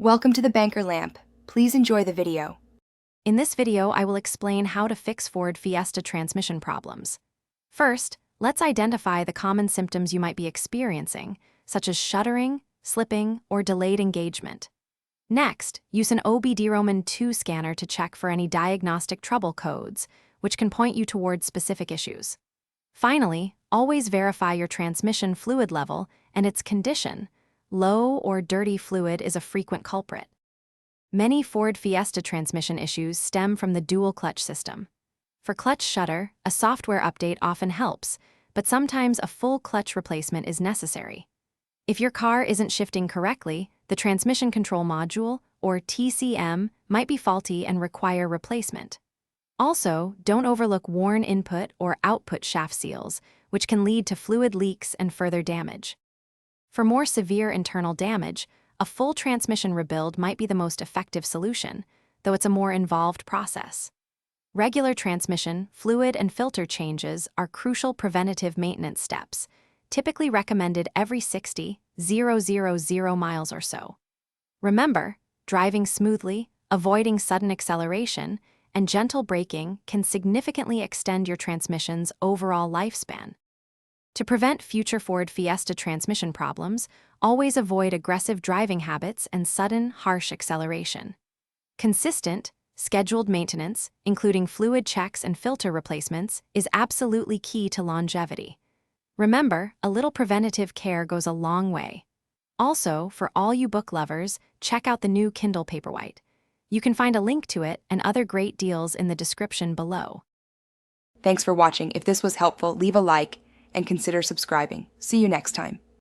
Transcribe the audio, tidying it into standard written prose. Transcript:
Welcome to the Banker Lamp. Please enjoy the video. In this video, I will explain how to fix Ford Fiesta transmission problems. First, let's identify the common symptoms you might be experiencing, such as shuddering, slipping, or delayed engagement. Next, use an OBD-ROMAN 2 scanner to check for any diagnostic trouble codes, which can point you towards specific issues. Finally, always verify your transmission fluid level and its condition. Low or dirty fluid is a frequent culprit. Many Ford Fiesta transmission issues stem from the dual clutch system. For clutch shudder, a software update often helps, but sometimes a full clutch replacement is necessary. If your car isn't shifting correctly, the transmission control module, or TCM, might be faulty and require replacement. Also, don't overlook worn input or output shaft seals, which can lead to fluid leaks and further damage. For more severe internal damage, a full transmission rebuild might be the most effective solution, though it's a more involved process. Regular transmission, fluid, and filter changes are crucial preventative maintenance steps, typically recommended every 60,000 miles or so. Remember, driving smoothly, avoiding sudden acceleration, and gentle braking can significantly extend your transmission's overall lifespan. To prevent future Ford Fiesta transmission problems, always avoid aggressive driving habits and sudden, harsh acceleration. Consistent, scheduled maintenance, including fluid checks and filter replacements, is absolutely key to longevity. Remember, a little preventative care goes a long way. Also, for all you book lovers, check out the new Kindle Paperwhite. You can find a link to it and other great deals in the description below. Thanks for watching. If this was helpful, leave a like and consider subscribing. See you next time.